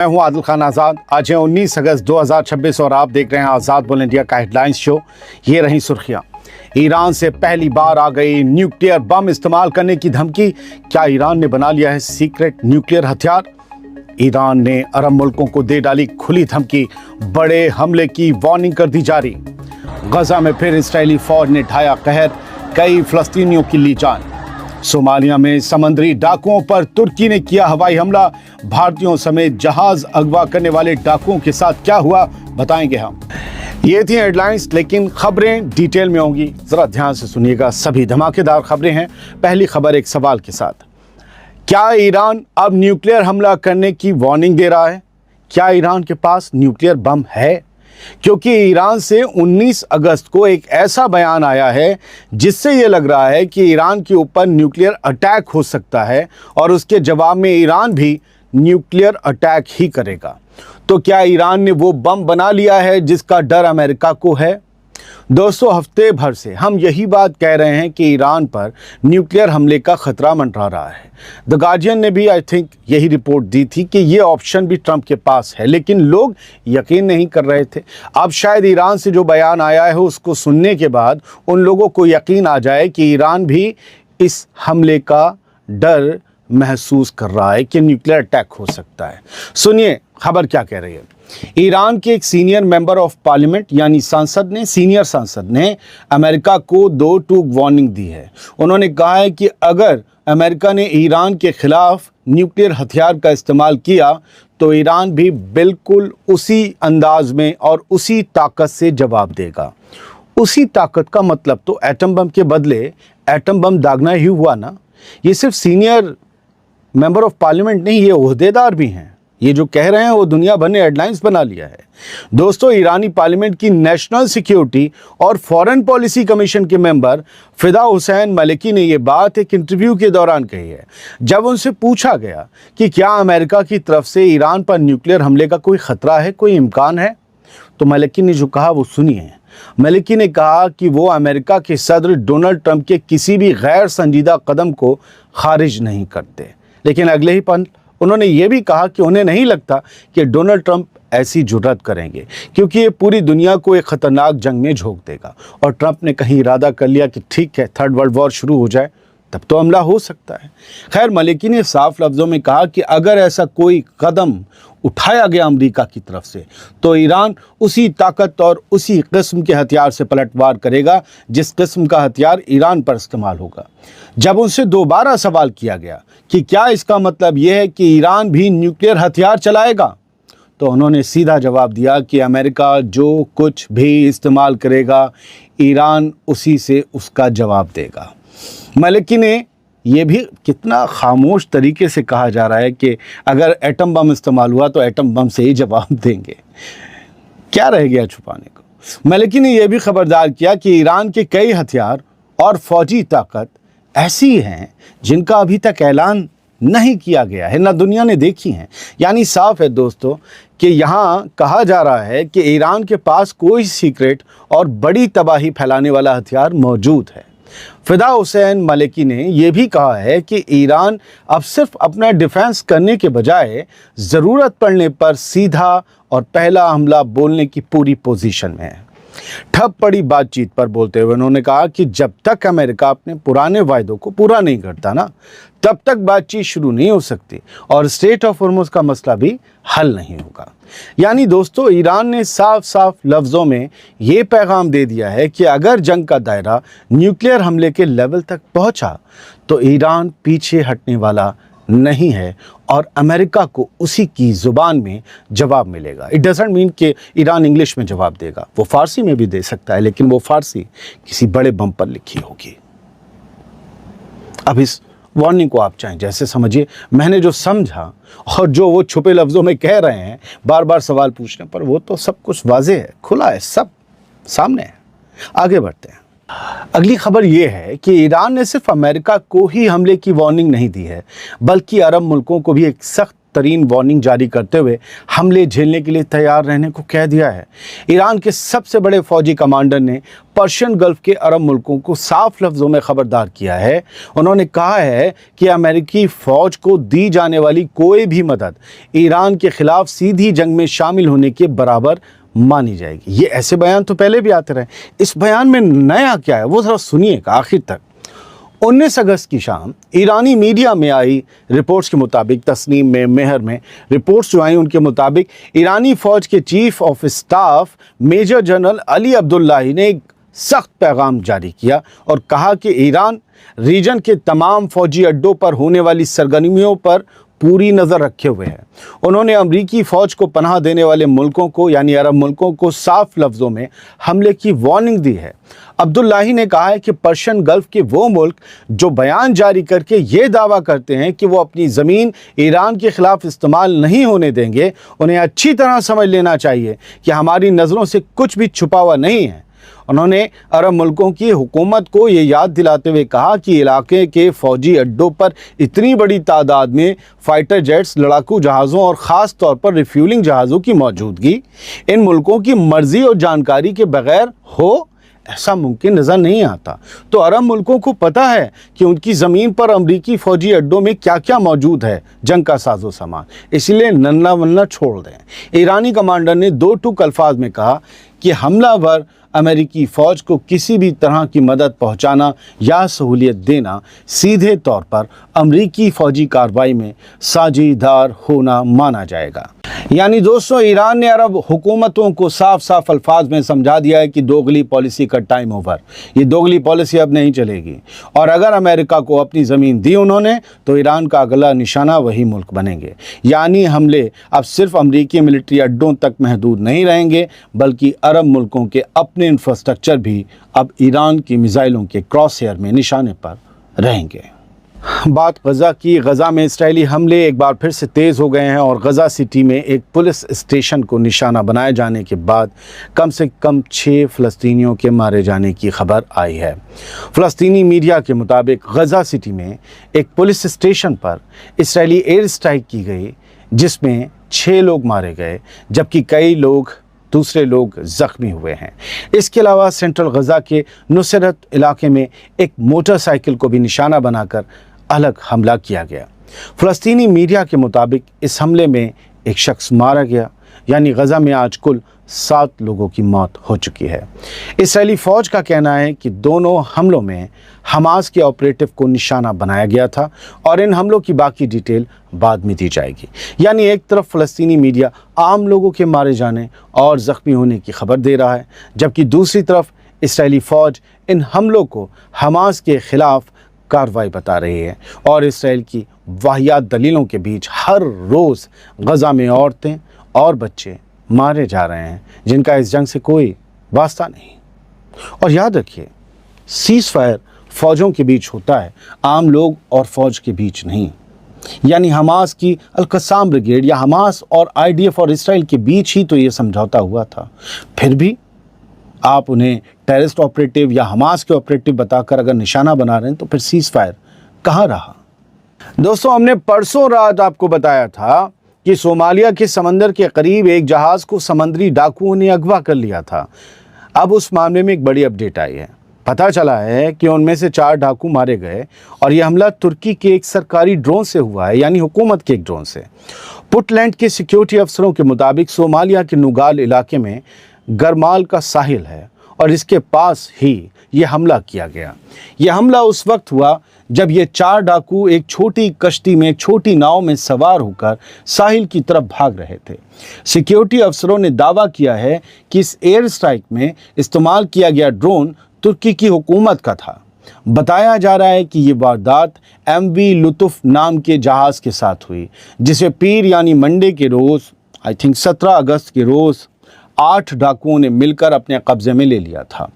मैं हूं आदिल खान आज़ाद। आज है 19 अगस्त 2026 और आप देख रहे हैं आज़ाद बोल इंडिया का हेडलाइंस शो। ये रही सुर्खियां। ईरान से पहली बार आ गई न्यूक्लियर बम इस्तेमाल करने की धमकी। क्या ईरान ने बना लिया है सीक्रेट न्यूक्लियर हथियार? ईरान ने अरब मुल्कों को दे डाली खुली धमकी। बड़े हमले की वार्निंग कर दी जारी। गजा में फिर इस्राएली फौज ने ढाया कहर, कई फलस्तीनियों की ली जान। सोमालिया में समुद्री डाकुओं पर तुर्की ने किया हवाई हमला। भारतीयों समेत जहाज अगवा करने वाले डाकुओं के साथ क्या हुआ बताएंगे हम। ये थी हेडलाइंस, लेकिन खबरें डिटेल में होंगी। जरा ध्यान से सुनिएगा, सभी धमाकेदार खबरें हैं। पहली खबर एक सवाल के साथ। क्या ईरान अब न्यूक्लियर हमला करने की वार्निंग दे रहा है? क्या ईरान के पास न्यूक्लियर बम है? क्योंकि ईरान से 19 अगस्त को एक ऐसा बयान आया है जिससे ये लग रहा है कि ईरान के ऊपर न्यूक्लियर अटैक हो सकता है और उसके जवाब में ईरान भी न्यूक्लियर अटैक ही करेगा। तो क्या ईरान ने वो बम बना लिया है जिसका डर अमेरिका को है? दोस्तों, हफ्ते भर से हम यही बात कह रहे हैं कि ईरान पर न्यूक्लियर हमले का खतरा मंडरा रहा है। द गार्जियन ने भी आई थिंक यही रिपोर्ट दी थी कि ये ऑप्शन भी ट्रंप के पास है, लेकिन लोग यकीन नहीं कर रहे थे। अब शायद ईरान से जो बयान आया है उसको सुनने के बाद उन लोगों को यकीन आ जाए कि ईरान भी इस हमले का डर महसूस कर रहा है कि न्यूक्लियर अटैक हो सकता है। सुनिए खबर क्या कह रही है। ईरान के एक सीनियर मेंबर ऑफ पार्लियामेंट यानी सीनियर सांसद ने अमेरिका को दो टूक वार्निंग दी है। उन्होंने कहा है कि अगर अमेरिका ने ईरान के खिलाफ न्यूक्लियर हथियार का इस्तेमाल किया तो ईरान भी बिल्कुल उसी अंदाज में और उसी ताकत से जवाब देगा। उसी ताकत का मतलब तो एटम बम के बदले एटम बम दागना ही हुआ ना। ये सिर्फ सीनियर मेंबर ऑफ पार्लियामेंट नहीं, ये ओहदेदार भी हैं। ये जो कह रहे हैं वो दुनिया भर ने हेडलाइंस बना लिया है। दोस्तों, ईरानी पार्लियामेंट की नेशनल सिक्योरिटी और फॉरेन पॉलिसी कमीशन के मेंबर फिदा हुसैन मलिकी ने ये बात एक इंटरव्यू के दौरान कही है। जब उनसे पूछा गया कि क्या अमेरिका की तरफ से ईरान पर न्यूक्लियर हमले का कोई खतरा है, कोई इम्कान है, तो मलिकी ने जो कहा वो सुनिए। मलिकी ने कहा कि वो अमेरिका के सदर डोनाल्ड ट्रंप के किसी भी गैर संजीदा कदम को खारिज नहीं करते, लेकिन अगले ही पल उन्होंने ये भी कहा कि उन्हें नहीं लगता कि डोनाल्ड ट्रंप ऐसी जुर्रत करेंगे, क्योंकि ये पूरी दुनिया को एक खतरनाक जंग में झोंक देगा। और ट्रंप ने कहीं इरादा कर लिया कि ठीक है, थर्ड वर्ल्ड वॉर शुरू हो जाए तब तो हमला हो सकता है। खैर, मलिकी ने साफ लफ्ज़ों में कहा कि अगर ऐसा कोई कदम उठाया गया अमेरिका की तरफ से तो ईरान उसी ताकत और उसी किस्म के हथियार से पलटवार करेगा जिस किस्म का हथियार ईरान पर इस्तेमाल होगा। जब उनसे दोबारा सवाल किया गया कि क्या इसका मतलब यह है कि ईरान भी न्यूक्लियर हथियार चलाएगा, तो उन्होंने सीधा जवाब दिया कि अमेरिका जो कुछ भी इस्तेमाल करेगा ईरान उसी से उसका जवाब देगा। मलिकी ने ये भी कितना खामोश तरीके से कहा जा रहा है कि अगर एटम बम इस्तेमाल हुआ तो एटम बम से ही जवाब देंगे। क्या रह गया छुपाने को। मलिकी ने यह भी खबरदार किया कि ईरान के कई हथियार और फौजी ताकत ऐसी हैं जिनका अभी तक ऐलान नहीं किया गया है, ना दुनिया ने देखी हैं। यानी साफ है दोस्तों कि यहाँ कहा जा रहा है कि ईरान के पास कोई सीक्रेट और बड़ी तबाही फैलाने वाला हथियार मौजूद है। फिदा हुसैन मलिकी ने यह भी कहा है कि ईरान अब सिर्फ अपना डिफेंस करने के बजाय ज़रूरत पड़ने पर सीधा और पहला हमला बोलने की पूरी पोजीशन में है। ठप पड़ी बातचीत पर बोलते हुए उन्होंने कहा कि जब तक अमेरिका अपने पुराने वायदों को पूरा नहीं करता ना, तब तक बातचीत शुरू नहीं हो सकती और स्ट्रेट ऑफ हॉर्मुज़ का मसला भी हल नहीं होगा। यानी दोस्तों, ईरान ने साफ साफ लफ्ज़ों में ये पैगाम दे दिया है कि अगर जंग का दायरा न्यूक्लियर हमले के लेवल तक पहुंचा तो ईरान पीछे हटने वाला नहीं है और अमेरिका को उसी की ज़ुबान में जवाब मिलेगा। इट डजंट मीन कि ईरान इंग्लिश में जवाब देगा, वो फ़ारसी में भी दे सकता है, लेकिन वो फ़ारसी किसी बड़े बम पर लिखी होगी। अब इस वार्निंग को आप चाहें जैसे समझिए, मैंने जो समझा और जो वो छुपे लफ्ज़ों में कह रहे हैं बार बार सवाल पूछने पर, वो तो सब कुछ वाज़ेह है, खुला है, सब सामने है। आगे बढ़ते हैं। अगली खबर यह है कि ईरान ने सिर्फ अमेरिका को ही हमले की वार्निंग नहीं दी है, बल्कि अरब मुल्कों को भी एक सख्त तरीन वार्निंग जारी करते हुए हमले झेलने के लिए तैयार रहने को कह दिया है। ईरान के सबसे बड़े फौजी कमांडर ने पर्शियन गल्फ के अरब मुल्कों को साफ लफ्ज़ों में खबरदार किया है। उन्होंने कहा है कि अमेरिकी फ़ौज को दी जाने वाली कोई भी मदद ईरान के खिलाफ सीधी जंग में शामिल होने के बराबर मानी जाएगी। ये ऐसे बयान तो पहले भी आते रहे, इस बयान में नया क्या है वो ज़रा सुनिएगा आखिर तक। 19 अगस्त की शाम ईरानी मीडिया में आई रिपोर्ट्स के मुताबिक, तस्नीम में, मेहर में रिपोर्ट्स जो आई उनके मुताबिक ईरानी फ़ौज के chief of staff major general Ali Abdollahi ने एक सख्त पैगाम जारी किया और कहा कि ईरान रीजन के तमाम फ़ौजी अड्डों पर होने वाली सरगर्मियों पर पूरी नज़र रखे हुए है। उन्होंने अमरीकी फ़ौज को पनाह देने वाले मुल्कों को यानी अरब मुल्कों को साफ लफ्ज़ों में हमले की वार्निंग दी है। अब्दुल्लाही ने कहा है कि पर्शियन गल्फ के वो मुल्क जो बयान जारी करके ये दावा करते हैं कि वो अपनी ज़मीन ईरान के ख़िलाफ़ इस्तेमाल नहीं होने देंगे, उन्हें अच्छी तरह समझ लेना चाहिए कि हमारी नज़रों से कुछ भी छुपा हुआ नहीं है। उन्होंने अरब मुल्कों की हुकूमत को ये याद दिलाते हुए कहा कि इलाके के फ़ौजी अड्डों पर इतनी बड़ी तादाद में फ़ाइटर जेट्स, लड़ाकू जहाज़ों और ख़ास तौर पर रिफ्यूलिंग जहाज़ों की मौजूदगी इन मुल्कों की मर्ज़ी और जानकारी के बग़ैर हो, ऐसा मुमकिन नज़र नहीं आता। तो अरब मुल्कों को पता है कि उनकी ज़मीन पर अमरीकी फ़ौजी अड्डों में क्या क्या मौजूद है जंग का साजो सामान, इसलिए नन्ना वन्ना छोड़ दें। ईरानी कमांडर ने दो टूक अल्फाज में कहा कि हमलावर अमेरिकी फ़ौज को किसी भी तरह की मदद पहुंचाना या सहूलियत देना सीधे तौर पर अमरीकी फ़ौजी कार्रवाई में साझेदार होना माना जाएगा। यानी दोस्तों, ईरान ने अरब हुकूमतों को साफ साफ अल्फाज में समझा दिया है कि दोगली पॉलिसी का टाइम ओवर, ये दोगली पॉलिसी अब नहीं चलेगी और अगर अमेरिका को अपनी ज़मीन दी उन्होंने तो ईरान का अगला निशाना वही मुल्क बनेंगे। यानी हमले अब सिर्फ अमरीकी मिलिट्री अड्डों तक महदूद नहीं रहेंगे बल्कि अरब मुल्कों के अपने इंफ्रास्ट्रक्चर भी अब ईरान की मिसाइलों के क्रॉस हेयर में निशाने पर रहेंगे। बात गज़ा की। गज़ा में इस्राएली हमले एक बार फिर से तेज़ हो गए हैं और गज़ा सिटी में एक पुलिस स्टेशन को निशाना बनाए जाने के बाद कम से कम 6 फ़लस्तीनियों के मारे जाने की खबर आई है। फ़लस्तीनी मीडिया के मुताबिक गज़ा सिटी में एक पुलिस स्टेशन पर इस्राएली एयर स्ट्राइक की गई जिसमें 6 लोग मारे गए जबकि कई दूसरे लोग ज़ख्मी हुए हैं। इसके अलावा सेंट्रल गज़ा के नुसरत इलाके में एक मोटरसाइकिल को भी निशाना बनाकर अलग हमला किया गया। फ़लस्तीनी मीडिया के मुताबिक इस हमले में एक शख्स मारा गया, यानी गज़ा में आज कुल 7 लोगों की मौत हो चुकी है। इस्राएली फ़ौज का कहना है कि दोनों हमलों में हमास के ऑपरेटिव को निशाना बनाया गया था और इन हमलों की बाकी डिटेल बाद में दी जाएगी। यानी एक तरफ फ़लस्तीनी मीडिया आम लोगों के मारे जाने और ज़ख्मी होने की खबर दे रहा है, जबकि दूसरी तरफ इस्राएली फ़ौज इन हमलों को हमास के ख़िलाफ़ कार्रवाई बता रही है और इसराइल की वाहियात दलीलों के बीच हर रोज़ गज़ा में औरतें और बच्चे मारे जा रहे हैं जिनका इस जंग से कोई वास्ता नहीं। और याद रखिए, सीज़ फायर फ़ौजों के बीच होता है, आम लोग और फ़ौज के बीच नहीं। यानी हमास की अल-कस्साम ब्रिगेड या हमास और IDF और इसराइल के बीच ही तो ये समझौता हुआ था, फिर भी आप उन्हें टेररिस्ट ऑपरेटिव या हमास के ऑपरेटिव बताकर अगर निशाना बना रहे हैं तो फिर सीज़ फायर कहाँ रहा। दोस्तों, हमने परसों रात आपको बताया था कि सोमालिया के समंदर के करीब एक जहाज़ को समुद्री डाकुओं ने अगवा कर लिया था। अब उस मामले में एक बड़ी अपडेट आई है। पता चला है कि उनमें से 4 डाकू मारे गए और यह हमला तुर्की के एक सरकारी ड्रोन से हुआ है, यानी हुकूमत के एक ड्रोन से। पुंटलैंड के सिक्योरिटी अफसरों के मुताबिक सोमालिया के नुगाल इलाके में गरमाल का साहिल है और इसके पास ही ये हमला किया गया। यह हमला उस वक्त हुआ जब ये 4 डाकू एक छोटी कश्ती में, एक छोटी नाव में सवार होकर साहिल की तरफ भाग रहे थे। सिक्योरिटी अफसरों ने दावा किया है कि इस एयर स्ट्राइक में इस्तेमाल किया गया ड्रोन तुर्की की हुकूमत का था। बताया जा रहा है कि ये वारदात MV लुत्फ नाम के जहाज़ के साथ हुई जिसे पीर यानी मंडे के रोज़ आई थिंक 17 अगस्त के रोज़ 8 डाकुओं ने मिलकर अपने कब्जे में ले लिया था।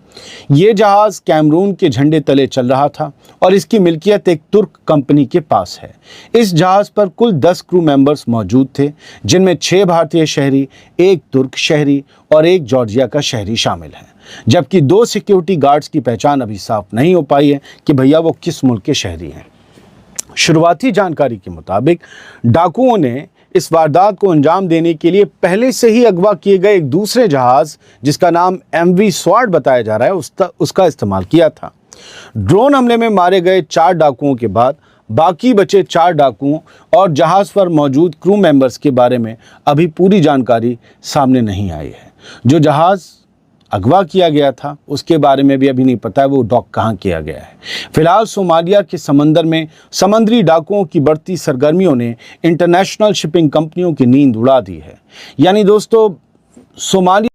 ये जहाज़ कैमरून के झंडे तले चल रहा था और इसकी मिल्कियत एक तुर्क कंपनी के पास है। इस जहाज़ पर कुल 10 क्रू मेंबर्स मौजूद थे जिनमें 6 भारतीय शहरी, 1 तुर्क शहरी और 1 जॉर्जिया का शहरी शामिल हैं, जबकि 2 सिक्योरिटी गार्ड्स की पहचान अभी साफ नहीं हो पाई है कि भैया वो किस मुल्क के शहरी हैं। शुरुआती जानकारी के मुताबिक डाकुओं ने इस वारदात को अंजाम देने के लिए पहले से ही अगवा किए गए एक दूसरे जहाज, जिसका नाम MV स्वार्ड बताया जा रहा है, उसका इस्तेमाल किया था। ड्रोन हमले में मारे गए 4 डाकुओं के बाद बाकी बचे 4 डाकुओं और जहाज पर मौजूद क्रू मेंबर्स के बारे में अभी पूरी जानकारी सामने नहीं आई है। जो जहाज अगवा किया गया था उसके बारे में भी अभी नहीं पता है वो डॉक कहाँ किया गया है। फिलहाल सोमालिया के समंदर में समुद्री डाकुओं की बढ़ती सरगर्मियों ने इंटरनेशनल शिपिंग कंपनियों की नींद उड़ा दी है। यानी दोस्तों, सोमालिया